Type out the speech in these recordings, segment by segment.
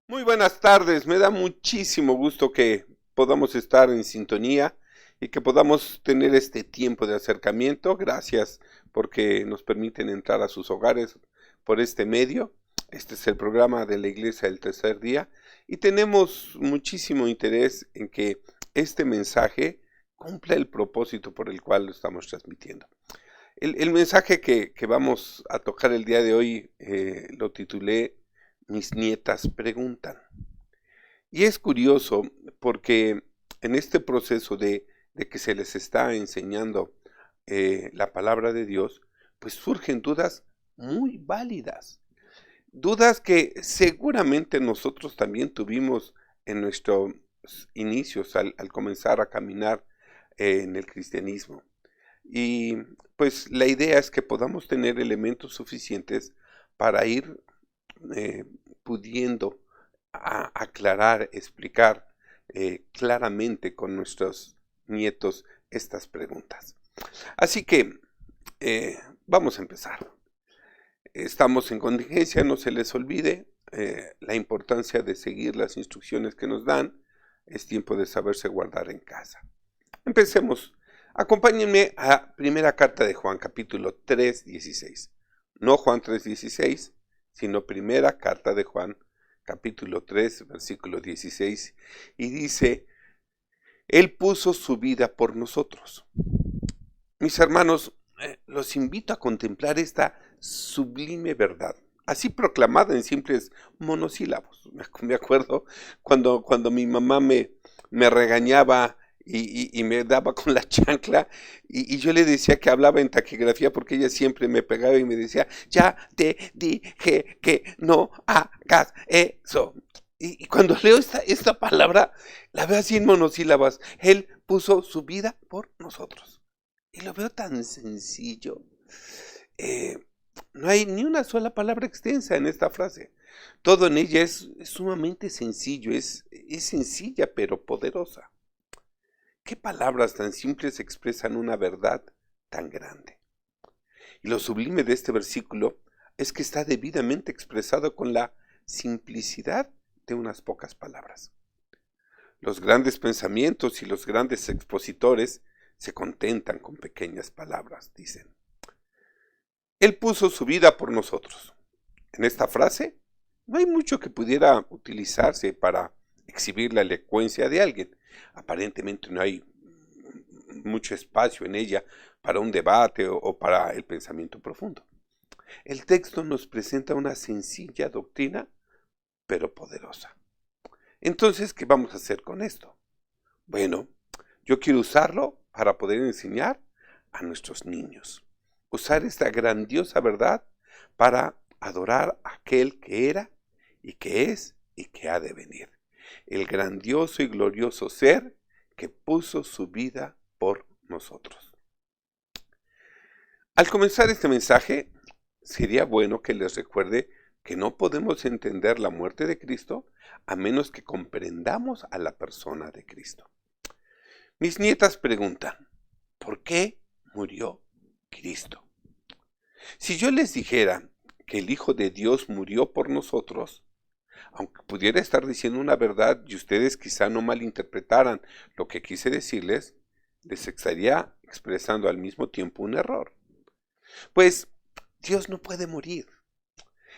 Muy buenas tardes, me da muchísimo gusto que podamos estar en sintonía y que podamos tener este tiempo de acercamiento. Gracias porque nos permiten entrar a sus hogares por este medio. Este es el programa de la Iglesia del Tercer Día y tenemos muchísimo interés en que este mensaje cumpla el propósito por el cual lo estamos transmitiendo. El mensaje que vamos a tocar el día de hoy lo titulé Mis nietas preguntan. Y es curioso porque en este proceso de que se les está enseñando la palabra de Dios, pues surgen dudas muy válidas. Dudas que seguramente nosotros también tuvimos en nuestros inicios al comenzar a caminar en el cristianismo. Y pues la idea es que podamos tener elementos suficientes para ir eh, pudiendo aclarar, explicar claramente con nuestros nietos estas preguntas. Así que vamos a empezar. Estamos en contingencia, no se les olvide la importancia de seguir las instrucciones que nos dan. Es tiempo de saberse guardar en casa. Empecemos. Acompáñenme a primera carta de Juan, capítulo 3:16. No Juan 3:16, sino primera carta de Juan, capítulo 3, versículo 16. Y dice, Él puso su vida por nosotros. Mis hermanos, los invito a contemplar esta sublime verdad, así proclamada en simples monosílabos. Me acuerdo cuando mi mamá me regañaba y me daba con la chancla y yo le decía que hablaba en taquigrafía porque ella siempre me pegaba y me decía, ya te dije que no hagas eso. Y cuando leo esta palabra, la veo así en monosílabas. Él puso su vida por nosotros. Y lo veo tan sencillo. Eh, no hay ni una sola palabra extensa en esta frase. Todo en ella es sumamente sencillo, es sencilla pero poderosa. ¿Qué palabras tan simples expresan una verdad tan grande? Y lo sublime de este versículo es que está debidamente expresado con la simplicidad de unas pocas palabras. Los grandes pensamientos y los grandes expositores se contentan con pequeñas palabras, dicen. Él puso su vida por nosotros. En esta frase no hay mucho que pudiera utilizarse para exhibir la elocuencia de alguien. Aparentemente no hay mucho espacio en ella para un debate o para el pensamiento profundo. El texto nos presenta una sencilla doctrina, pero poderosa. Entonces, ¿qué vamos a hacer con esto? Bueno, yo quiero usarlo para poder enseñar a nuestros niños. Usar esta grandiosa verdad para adorar a aquel que era y que es y que ha de venir. El grandioso y glorioso ser que puso su vida por nosotros. Al comenzar este mensaje, sería bueno que les recuerde que no podemos entender la muerte de Cristo a menos que comprendamos a la persona de Cristo. Mis nietas preguntan, ¿por qué murió Cristo? Si yo les dijera que el Hijo de Dios murió por nosotros, aunque pudiera estar diciendo una verdad y ustedes quizá no malinterpretaran lo que quise decirles, les estaría expresando al mismo tiempo un error. Pues Dios no puede morir.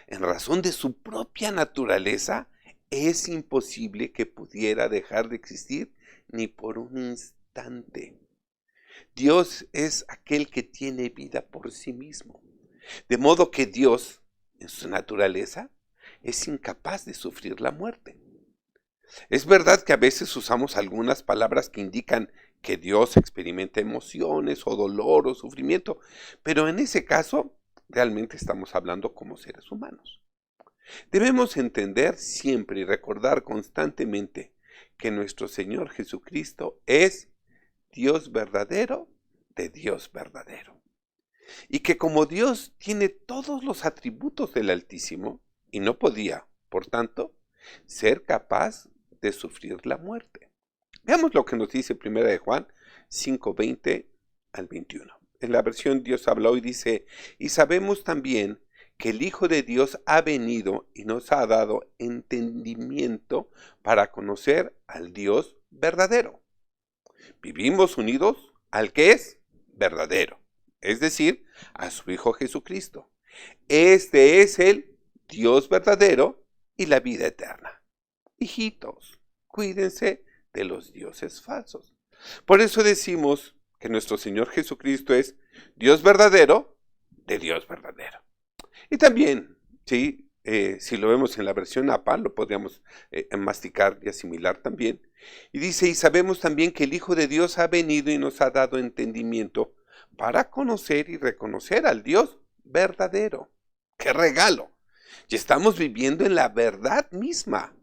En razón de su propia naturaleza, es imposible que pudiera dejar de existir ni por un instante. Dios es aquel que tiene vida por sí mismo. De modo que Dios, en su naturaleza, es incapaz de sufrir la muerte. Es verdad que a veces usamos algunas palabras que indican que Dios experimenta emociones o dolor o sufrimiento, pero en ese caso realmente estamos hablando como seres humanos. Debemos entender siempre y recordar constantemente que nuestro Señor Jesucristo es Dios verdadero de Dios verdadero. Y que como Dios tiene todos los atributos del Altísimo, y no podía, por tanto, ser capaz de sufrir la muerte. Veamos lo que nos dice 1 de Juan 5:20 al 21. En la versión Dios habla hoy dice, y sabemos también que el Hijo de Dios ha venido y nos ha dado entendimiento para conocer al Dios verdadero. Vivimos unidos al que es verdadero, es decir, a su Hijo Jesucristo. Este es el Dios verdadero y la vida eterna. Hijitos, cuídense de los dioses falsos. Por eso decimos que nuestro Señor Jesucristo es Dios verdadero de Dios verdadero. Y también, ¿sí? Si lo vemos en la versión APA, lo podríamos masticar y asimilar también. Y dice, y sabemos también que el Hijo de Dios ha venido y nos ha dado entendimiento para conocer y reconocer al Dios verdadero. ¡Qué regalo! Y estamos viviendo en la verdad misma.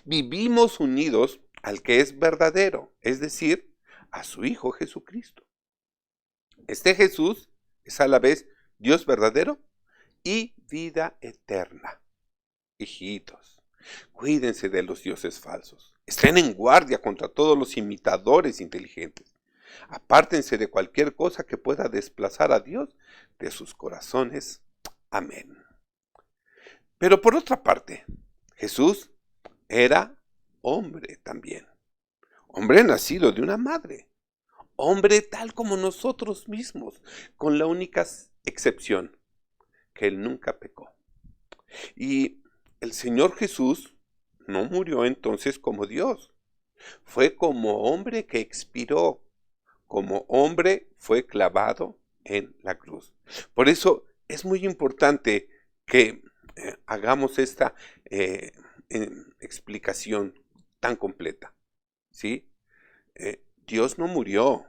Vivimos unidos al que es verdadero, es decir, a su Hijo Jesucristo. Este Jesús es a la vez Dios verdadero y vida eterna. Hijitos, cuídense de los dioses falsos. Estén en guardia contra todos los imitadores inteligentes. Apártense de cualquier cosa que pueda desplazar a Dios de sus corazones. Amén. Pero por otra parte, Jesús era hombre también. Hombre nacido de una madre. Hombre tal como nosotros mismos, con la única excepción que él nunca pecó. Y el Señor Jesús no murió entonces como Dios. Fue como hombre que expiró. Como hombre fue clavado en la cruz. Por eso es muy importante que hagamos esta explicación tan completa. ¿Sí? Dios no murió.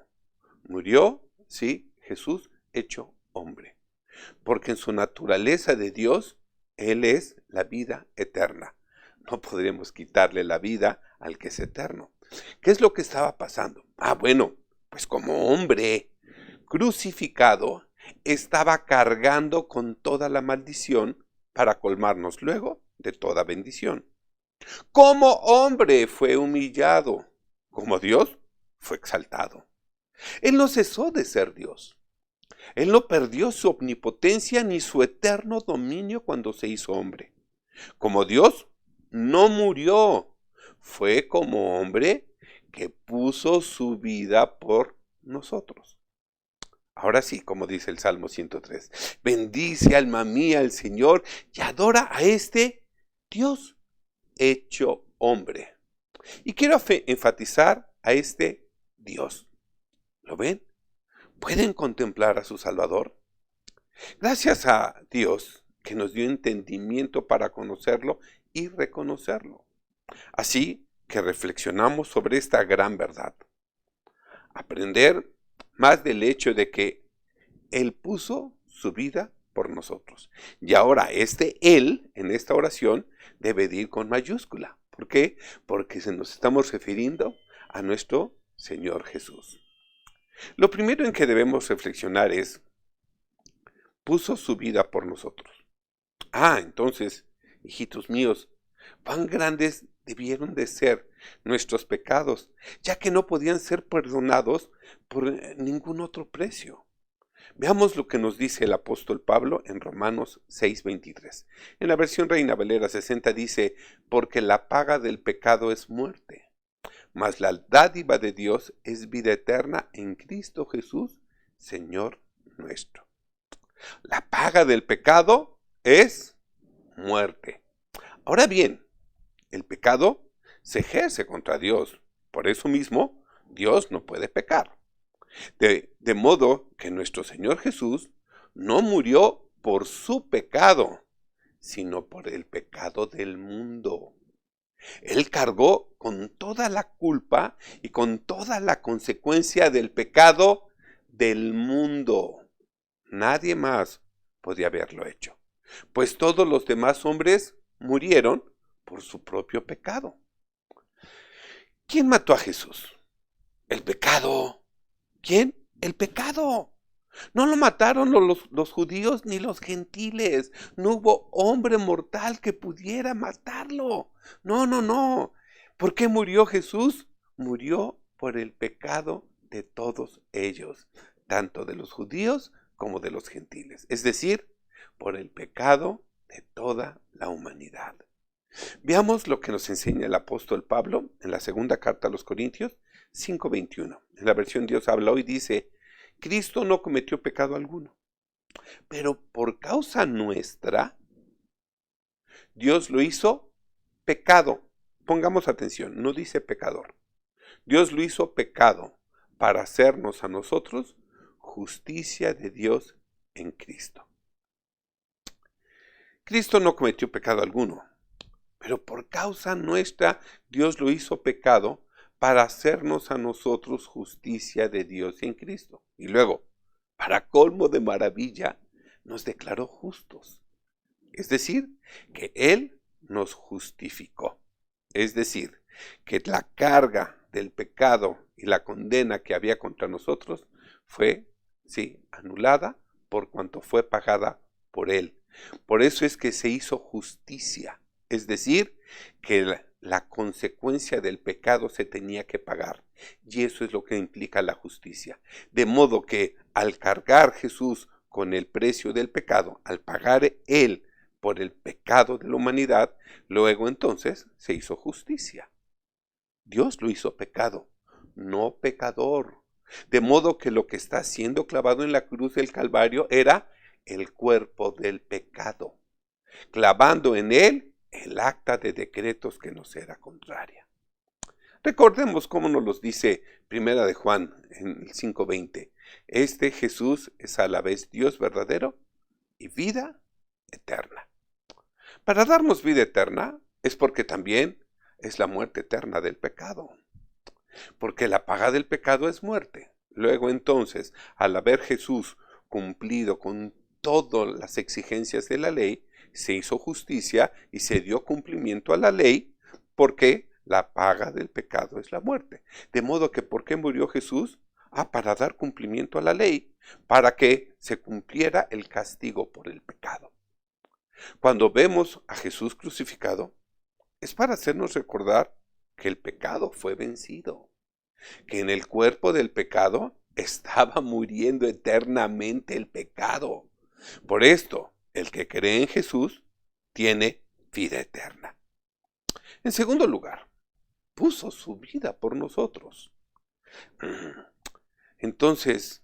Murió, sí, Jesús hecho hombre. Porque en su naturaleza de Dios, Él es la vida eterna. No podremos quitarle la vida al que es eterno. ¿Qué es lo que estaba pasando? Bueno, pues como hombre crucificado, estaba cargando con toda la maldición para colmarnos luego de toda bendición. Como hombre fue humillado, como Dios fue exaltado. Él no cesó de ser Dios. Él no perdió su omnipotencia ni su eterno dominio cuando se hizo hombre. Como Dios, no murió. Fue como hombre que puso su vida por nosotros. Ahora sí, como dice el Salmo 103, bendice alma mía al Señor y adora a este Dios hecho hombre. Y quiero enfatizar a este Dios. ¿Lo ven? ¿Pueden contemplar a su Salvador? Gracias a Dios que nos dio entendimiento para conocerlo y reconocerlo. Así que reflexionamos sobre esta gran verdad. Aprender más del hecho de que Él puso su vida por nosotros. Y ahora Él, en esta oración, debe de ir con mayúscula. ¿Por qué? Porque nos estamos refiriendo a nuestro Señor Jesús. Lo primero en que debemos reflexionar es, puso su vida por nosotros. Entonces, hijitos míos, cuán grandes debieron de ser nuestros pecados, ya que no podían ser perdonados por ningún otro precio. Veamos lo que nos dice el apóstol Pablo en Romanos 6:23. En la versión Reina Valera 60 dice, porque la paga del pecado es muerte, mas la dádiva de Dios es vida eterna en Cristo Jesús, Señor nuestro. La paga del pecado es muerte. Ahora bien, el pecado se ejerce contra Dios. Por eso mismo, Dios no puede pecar. De modo que nuestro Señor Jesús no murió por su pecado, sino por el pecado del mundo. Él cargó con toda la culpa y con toda la consecuencia del pecado del mundo. Nadie más podía haberlo hecho, pues todos los demás hombres murieron por su propio pecado. ¿Quién mató a Jesús? El pecado. ¿Quién? El pecado. No lo mataron los judíos ni los gentiles. No hubo hombre mortal que pudiera matarlo. No. ¿Por qué murió Jesús? Murió por el pecado de todos ellos, tanto de los judíos como de los gentiles. Es decir, por el pecado de toda la humanidad. Veamos lo que nos enseña el apóstol Pablo en la segunda carta a los Corintios 5:21. En la versión Dios habla hoy dice, Cristo no cometió pecado alguno, pero por causa nuestra, Dios lo hizo pecado. Pongamos atención, no dice pecador. Dios lo hizo pecado para hacernos a nosotros justicia de Dios en Cristo. Cristo no cometió pecado alguno, pero por causa nuestra Dios lo hizo pecado para hacernos a nosotros justicia de Dios en Cristo. Y luego, para colmo de maravilla, nos declaró justos. Es decir, que Él nos justificó. Es decir, que la carga del pecado y la condena que había contra nosotros fue, sí, anulada por cuanto fue pagada por Él. Por eso es que se hizo justicia. Es decir, que la consecuencia del pecado se tenía que pagar. Y eso es lo que implica la justicia. De modo que al cargar Jesús con el precio del pecado, al pagar Él por el pecado de la humanidad, luego entonces se hizo justicia. Dios lo hizo pecado, no pecador. De modo que lo que está siendo clavado en la cruz del Calvario era el cuerpo del pecado, clavando en él el acta de decretos que nos era contraria. Recordemos cómo nos los dice Primera de Juan en el 5:20. Este Jesús es a la vez Dios verdadero y vida eterna. Para darnos vida eterna es porque también es la muerte eterna del pecado. Porque la paga del pecado es muerte. Luego entonces, al haber Jesús cumplido con todas las exigencias de la ley, se hizo justicia y se dio cumplimiento a la ley porque la paga del pecado es la muerte. De modo que ¿por qué murió Jesús? Para dar cumplimiento a la ley, para que se cumpliera el castigo por el pecado. Cuando vemos a Jesús crucificado, es para hacernos recordar que el pecado fue vencido, que en el cuerpo del pecado estaba muriendo eternamente el pecado. Por esto, el que cree en Jesús tiene vida eterna. En segundo lugar, puso su vida por nosotros. Entonces,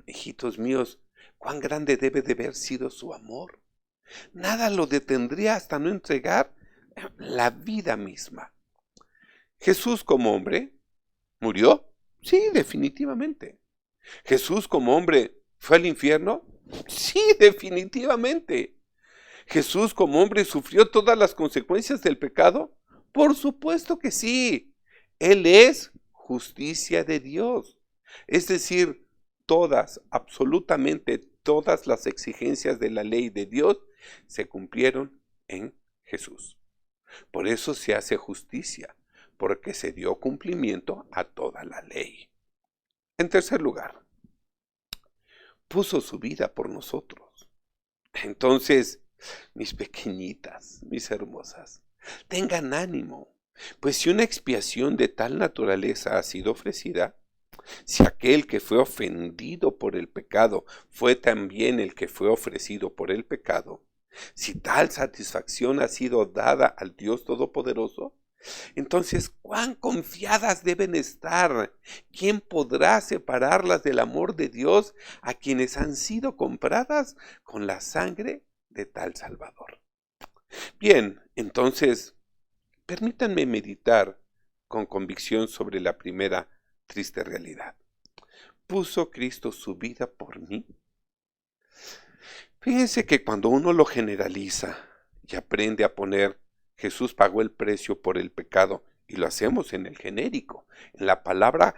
hijitos míos, ¿cuán grande debe de haber sido su amor? Nada lo detendría hasta no entregar la vida misma. Jesús como hombre murió, sí, definitivamente. Jesús como hombre fue al infierno, sí, definitivamente. Jesús como hombre sufrió todas las consecuencias del pecado, por supuesto que sí. Él es justicia de Dios. Es decir, todas, absolutamente todas las exigencias de la ley de Dios se cumplieron en Jesús. Por eso se hace justicia, porque se dio cumplimiento a toda la ley. En tercer lugar, puso su vida por nosotros. Entonces, mis pequeñitas, mis hermosas, tengan ánimo, pues si una expiación de tal naturaleza ha sido ofrecida, si aquel que fue ofendido por el pecado fue también el que fue ofrecido por el pecado, si tal satisfacción ha sido dada al Dios Todopoderoso, entonces cuán confiadas deben estar. ¿Quién podrá separarlas del amor de Dios a quienes han sido compradas con la sangre de tal Salvador? Bien, entonces, permítanme meditar con convicción sobre la primera triste realidad. ¿Puso Cristo su vida por mí? Fíjense que cuando uno lo generaliza y aprende a poner Jesús pagó el precio por el pecado, y lo hacemos en el genérico, en la palabra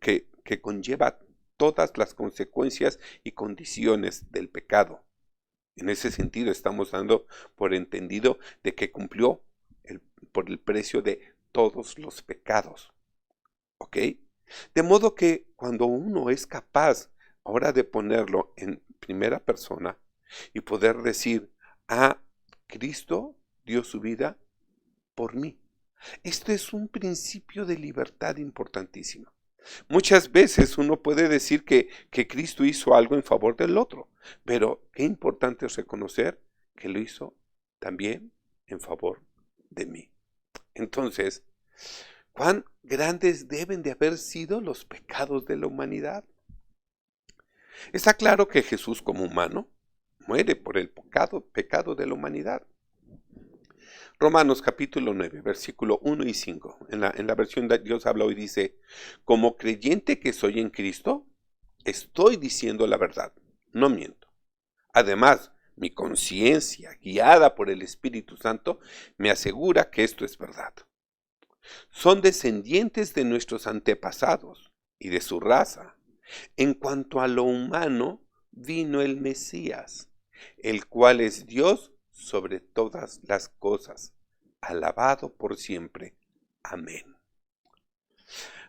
que conlleva todas las consecuencias y condiciones del pecado. En ese sentido estamos dando por entendido de que cumplió por el precio de todos los pecados. ¿Ok? De modo que cuando uno es capaz ahora de ponerlo en primera persona y poder decir, Cristo dio su vida por mí. Esto es un principio de libertad importantísimo. Muchas veces uno puede decir que Cristo hizo algo en favor del otro, pero qué importante es reconocer que lo hizo también en favor de mí. Entonces, ¿cuán grandes deben de haber sido los pecados de la humanidad? Está claro que Jesús como humano muere por el pecado de la humanidad. Romanos capítulo 9, versículo 1 y 5. En la versión de Dios habla hoy dice, como creyente que soy en Cristo, estoy diciendo la verdad, no miento. Además, mi conciencia, guiada por el Espíritu Santo, me asegura que esto es verdad. Son descendientes de nuestros antepasados y de su raza. En cuanto a lo humano, vino el Mesías, el cual es Dios sobre todas las cosas, alabado por siempre. Amén.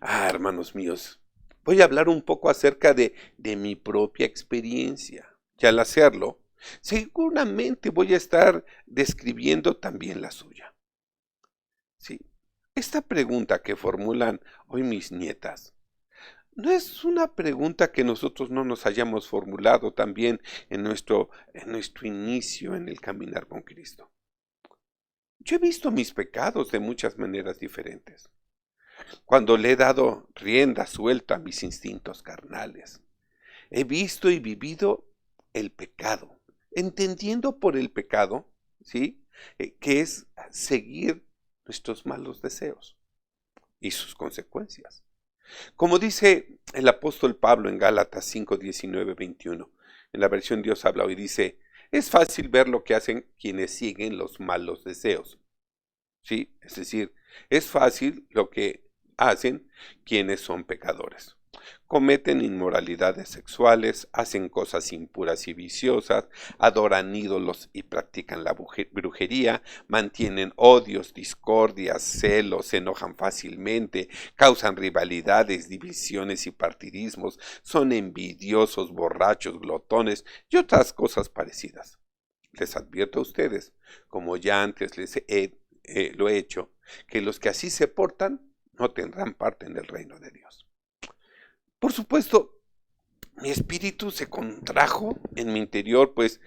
Hermanos míos, voy a hablar un poco acerca de mi propia experiencia. Y al hacerlo, seguramente voy a estar describiendo también la suya. Sí, esta pregunta que formulan hoy mis nietas, no es una pregunta que nosotros no nos hayamos formulado también en nuestro inicio en el caminar con Cristo. Yo he visto mis pecados de muchas maneras diferentes. Cuando le he dado rienda suelta a mis instintos carnales, he visto y vivido el pecado, entendiendo por el pecado, ¿sí? Que es seguir nuestros malos deseos y sus consecuencias. Como dice el apóstol Pablo en Gálatas 5, 19, 21, en la versión Dios habla hoy, dice, es fácil ver lo que hacen quienes siguen los malos deseos. ¿Sí? Es decir, es fácil lo que hacen quienes son pecadores. Cometen inmoralidades sexuales, hacen cosas impuras y viciosas, adoran ídolos y practican la brujería, mantienen odios, discordias, celos, se enojan fácilmente, causan rivalidades, divisiones y partidismos, son envidiosos, borrachos, glotones y otras cosas parecidas. Les advierto a ustedes, como ya antes lo he hecho, que los que así se portan no tendrán parte en el reino de Dios. Por supuesto, mi espíritu se contrajo en mi interior, pues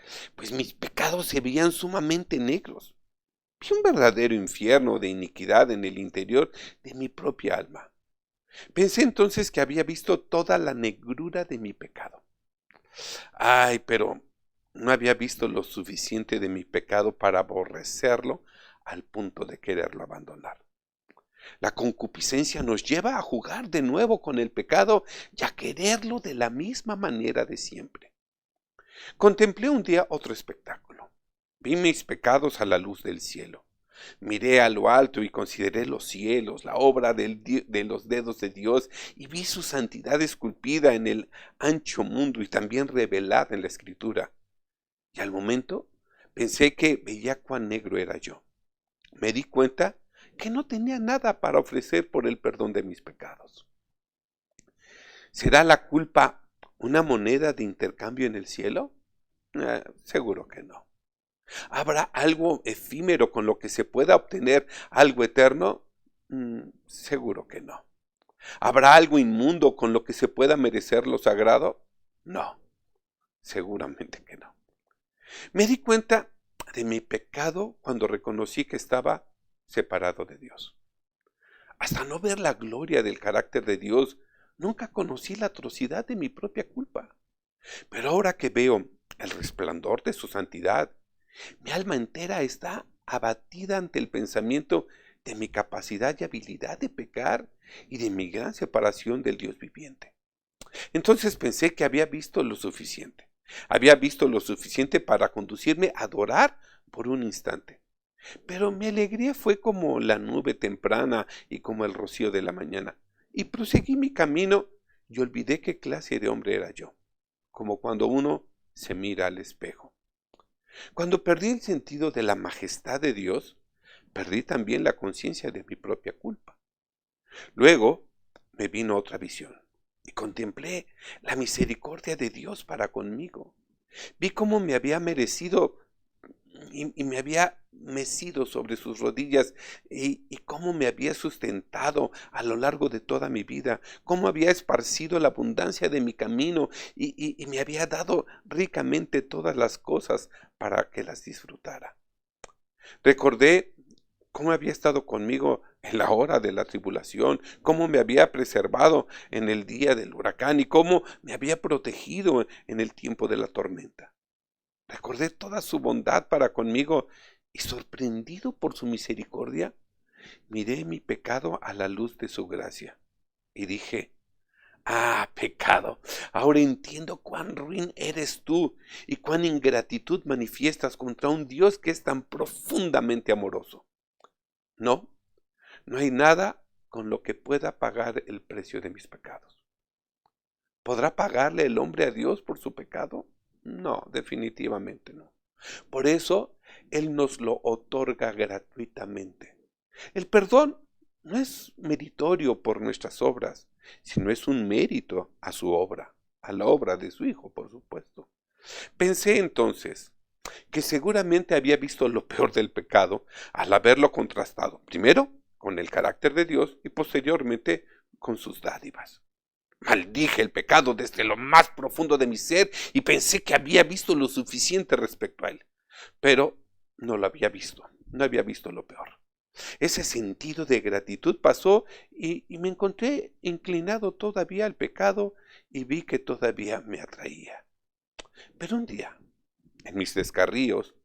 mis pecados se veían sumamente negros. Vi un verdadero infierno de iniquidad en el interior de mi propia alma. Pensé entonces que había visto toda la negrura de mi pecado. Pero no había visto lo suficiente de mi pecado para aborrecerlo al punto de quererlo abandonar. La concupiscencia nos lleva a jugar de nuevo con el pecado y a quererlo de la misma manera de siempre. Contemplé un día otro espectáculo. Vi mis pecados a la luz del cielo. Miré a lo alto y consideré los cielos, la obra de los dedos de Dios, y vi su santidad esculpida en el ancho mundo y también revelada en la Escritura. Y al momento pensé que veía cuán negro era yo. Me di cuenta que no tenía nada para ofrecer por el perdón de mis pecados. ¿Será la culpa una moneda de intercambio en el cielo? Seguro que no. ¿Habrá algo efímero con lo que se pueda obtener algo eterno? Seguro que no. ¿Habrá algo inmundo con lo que se pueda merecer lo sagrado? No, seguramente que no. Me di cuenta de mi pecado cuando reconocí que estaba separado de Dios. Hasta no ver la gloria del carácter de Dios, nunca conocí la atrocidad de mi propia culpa. Pero ahora que veo el resplandor de su santidad, mi alma entera está abatida ante el pensamiento de mi capacidad y habilidad de pecar y de mi gran separación del Dios viviente. Entonces pensé que había visto lo suficiente. Había visto lo suficiente para conducirme a adorar por un instante. Pero mi alegría fue como la nube temprana y como el rocío de la mañana. Y proseguí mi camino y olvidé qué clase de hombre era yo, como cuando uno se mira al espejo. Cuando perdí el sentido de la majestad de Dios, perdí también la conciencia de mi propia culpa. Luego me vino otra visión y contemplé la misericordia de Dios para conmigo. Vi cómo me había merecido y me había mecido sobre sus rodillas y cómo me había sustentado a lo largo de toda mi vida, cómo había esparcido la abundancia de mi camino y me había dado ricamente todas las cosas para que las disfrutara. Recordé cómo había estado conmigo en la hora de la tribulación, cómo me había preservado en el día del huracán y cómo me había protegido en el tiempo de la tormenta. Recordé toda su bondad para conmigo y sorprendido por su misericordia, miré mi pecado a la luz de su gracia y dije: ah, pecado, ahora entiendo cuán ruin eres tú y cuán ingratitud manifiestas contra un Dios que es tan profundamente amoroso. No, no hay nada con lo que pueda pagar el precio de mis pecados. ¿Podrá pagarle el hombre a Dios por su pecado? No, definitivamente no. Por eso, Él nos lo otorga gratuitamente. El perdón no es meritorio por nuestras obras, sino es un mérito a su obra, a la obra de su Hijo, por supuesto. Pensé entonces que seguramente había visto lo peor del pecado al haberlo contrastado, primero con el carácter de Dios y posteriormente con sus dádivas. Maldije el pecado desde lo más profundo de mi ser y pensé que había visto lo suficiente respecto a él. Pero no lo había visto, no había visto lo peor. Ese sentido de gratitud pasó y me encontré inclinado todavía al pecado y vi que todavía me atraía. Pero un día, en mis descarríos,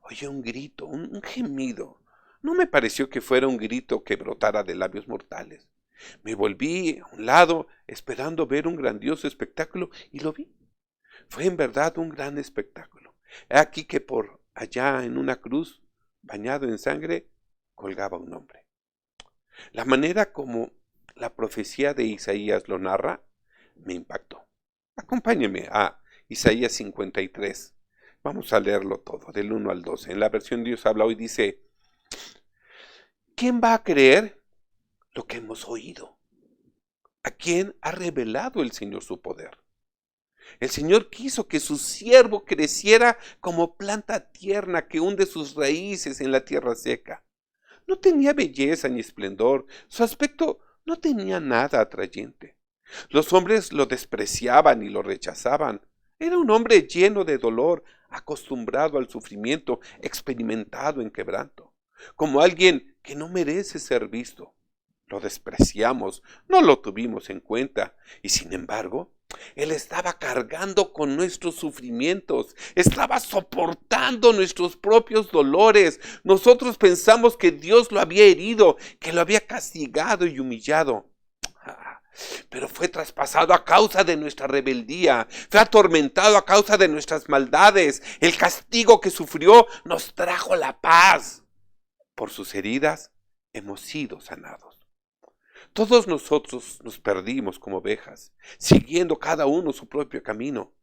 oí un grito, un gemido. No me pareció que fuera un grito que brotara de labios mortales. Me volví a un lado, esperando ver un grandioso espectáculo, y lo vi. Fue en verdad un gran espectáculo. He aquí que por allá en una cruz, bañado en sangre, colgaba un hombre. La manera como la profecía de Isaías lo narra me impactó. Acompáñeme a Isaías 53. Vamos a leerlo todo, del 1 al 12. En la versión Dios habla hoy dice: ¿quién va a creer lo que hemos oído? ¿A quién ha revelado el Señor su poder? El Señor quiso que su siervo creciera como planta tierna que hunde sus raíces en la tierra seca. No tenía belleza ni esplendor, su aspecto no tenía nada atrayente. Los hombres lo despreciaban y lo rechazaban. Era un hombre lleno de dolor, acostumbrado al sufrimiento, experimentado en quebranto, como alguien que no merece ser visto. Lo despreciamos, no lo tuvimos en cuenta, y sin embargo, Él estaba cargando con nuestros sufrimientos, estaba soportando nuestros propios dolores. Nosotros pensamos que Dios lo había herido, que lo había castigado y humillado. Pero fue traspasado a causa de nuestra rebeldía, fue atormentado a causa de nuestras maldades. El castigo que sufrió nos trajo la paz. Por sus heridas hemos sido sanados. Todos nosotros nos perdimos como ovejas, siguiendo cada uno su propio camino,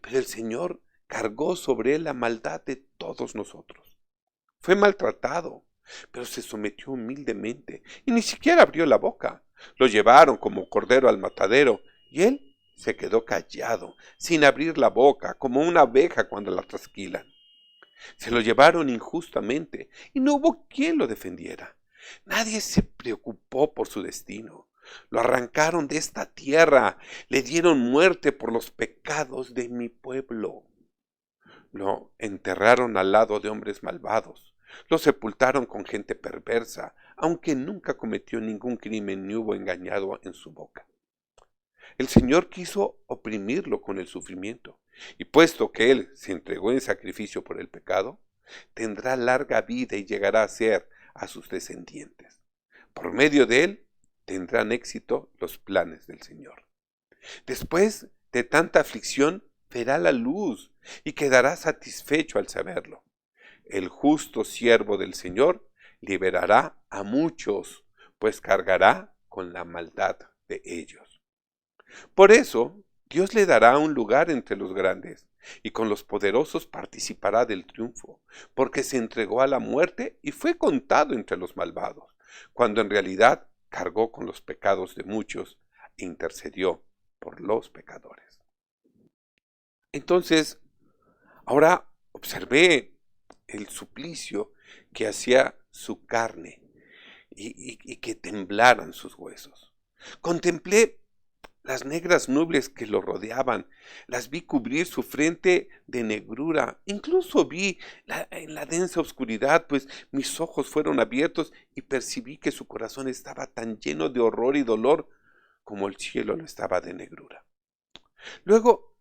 pero el Señor cargó sobre él la maldad de todos nosotros. Fue maltratado, pero se sometió humildemente y ni siquiera abrió la boca. Lo llevaron como cordero al matadero y él se quedó callado, sin abrir la boca, como una oveja cuando la trasquilan. Se lo llevaron injustamente y no hubo quien lo defendiera. Nadie se preocupó por su destino. Lo arrancaron de esta tierra, le dieron muerte por los pecados de mi pueblo. Lo enterraron al lado de hombres malvados. Lo sepultaron con gente perversa, aunque nunca cometió ningún crimen ni hubo engañado en su boca. El Señor quiso oprimirlo con el sufrimiento, y puesto que Él se entregó en sacrificio por el pecado, tendrá larga vida y llegará a ser a sus descendientes. Por medio de Él tendrán éxito los planes del Señor. Después de tanta aflicción, verá la luz y quedará satisfecho al saberlo. El justo siervo del Señor liberará a muchos, pues cargará con la maldad de ellos. Por eso, Dios le dará un lugar entre los grandes, y con los poderosos participará del triunfo, porque se entregó a la muerte y fue contado entre los malvados, cuando en realidad cargó con los pecados de muchos e intercedió por los pecadores. Entonces, ahora observé el suplicio que hacía su carne y que temblaran sus huesos. Contemplé las negras nubes que lo rodeaban, las vi cubrir su frente de negrura, incluso vi en la densa oscuridad, pues mis ojos fueron abiertos y percibí que su corazón estaba tan lleno de horror y dolor como el cielo lo estaba de negrura. Luego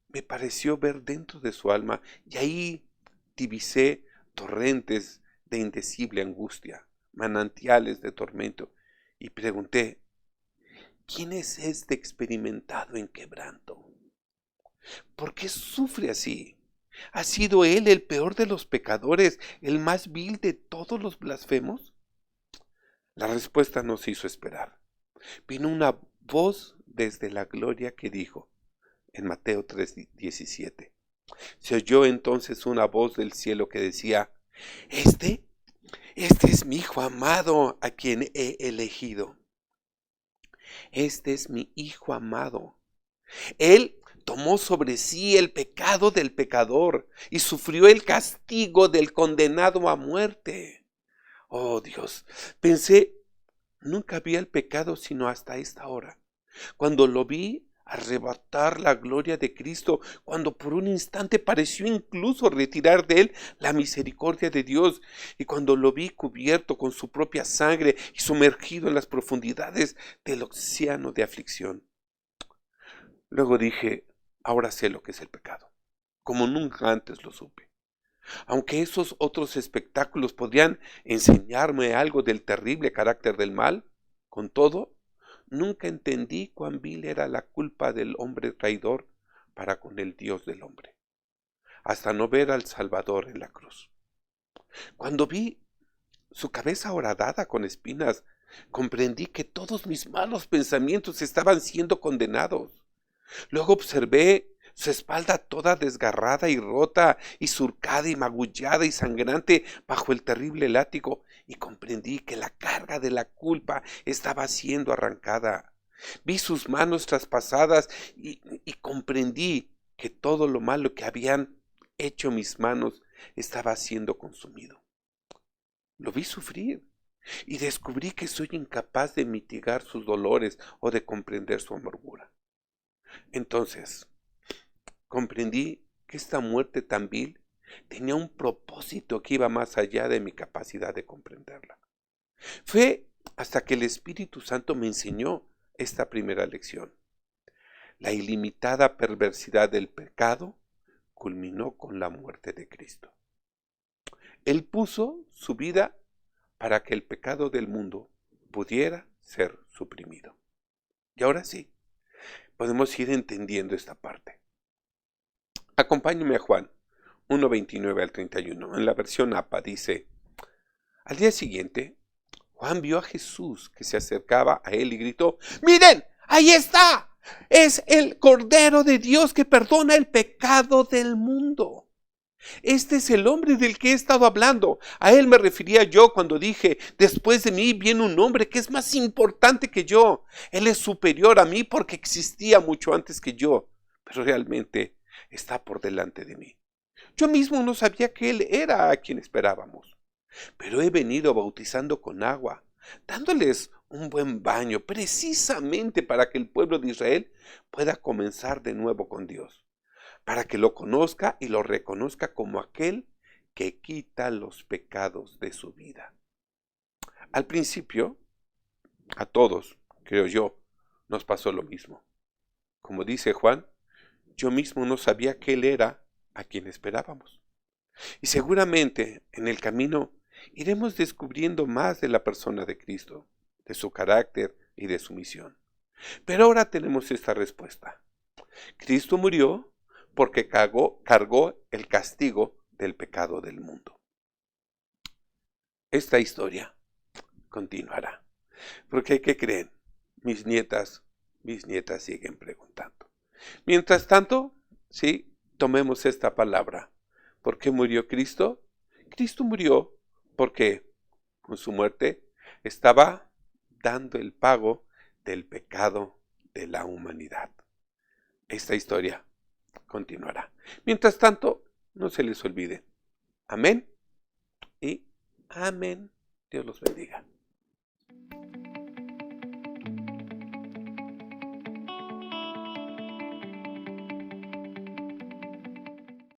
me pareció ver dentro de su alma y ahí divisé torrentes de indecible angustia, manantiales de tormento, y pregunté: ¿quién es este experimentado en quebranto? ¿Por qué sufre así? ¿Ha sido él el peor de los pecadores, el más vil de todos los blasfemos? La respuesta no se hizo esperar. Vino una voz desde la gloria que dijo, en Mateo 3:17. Se oyó entonces una voz del cielo que decía: Este es mi hijo amado a quien he elegido. Este es mi hijo amado. Él tomó sobre sí el pecado del pecador y sufrió el castigo del condenado a muerte. Oh Dios, pensé, nunca vi el pecado sino hasta esta hora, cuando lo vi arrebatar la gloria de Cristo, cuando por un instante pareció incluso retirar de él la misericordia de Dios, y cuando lo vi cubierto con su propia sangre y sumergido en las profundidades del océano de aflicción. Luego dije: ahora sé lo que es el pecado, como nunca antes lo supe. Aunque esos otros espectáculos podrían enseñarme algo del terrible carácter del mal, con todo, nunca entendí cuán vil era la culpa del hombre traidor para con el Dios del hombre, hasta no ver al Salvador en la cruz. Cuando vi su cabeza horadada con espinas, comprendí que todos mis malos pensamientos estaban siendo condenados. Luego observé su espalda toda desgarrada y rota, y surcada y magullada y sangrante bajo el terrible látigo, y comprendí que la carga de la culpa estaba siendo arrancada. Vi sus manos traspasadas y comprendí que todo lo malo que habían hecho mis manos estaba siendo consumido. Lo vi sufrir y descubrí que soy incapaz de mitigar sus dolores o de comprender su amargura. Entonces comprendí que esta muerte tan vil tenía un propósito que iba más allá de mi capacidad de comprenderla. Fue hasta que el Espíritu Santo me enseñó esta primera lección. La ilimitada perversidad del pecado culminó con la muerte de Cristo. Él puso su vida para que el pecado del mundo pudiera ser suprimido. Y ahora sí, podemos ir entendiendo esta parte. Acompáñeme a Juan 1:29 al 31. En la versión APA dice: al día siguiente, Juan vio a Jesús que se acercaba a él y gritó: ¡miren! ¡Ahí está! Es el Cordero de Dios que perdona el pecado del mundo. Este es el hombre del que he estado hablando. A él me refería yo cuando dije: después de mí viene un hombre que es más importante que yo. Él es superior a mí porque existía mucho antes que yo, pero realmente está por delante de mí. Yo mismo no sabía que él era a quien esperábamos, pero he venido bautizando con agua, dándoles un buen baño, precisamente para que el pueblo de Israel pueda comenzar de nuevo con Dios, para que lo conozca y lo reconozca como aquel que quita los pecados de su vida. Al principio, a todos, creo yo, nos pasó lo mismo. Como dice Juan, yo mismo no sabía que él era a quien esperábamos. Y seguramente en el camino iremos descubriendo más de la persona de Cristo, de su carácter y de su misión. Pero ahora tenemos esta respuesta. Cristo murió porque cargó el castigo del pecado del mundo. Esta historia continuará. Porque, ¿qué creen? Mis nietas siguen preguntando. Mientras tanto, sí, tomemos esta palabra. ¿Por qué murió Cristo? Cristo murió porque con su muerte estaba dando el pago del pecado de la humanidad. Esta historia continuará. Mientras tanto, no se les olvide. Amén y Amén. Dios los bendiga.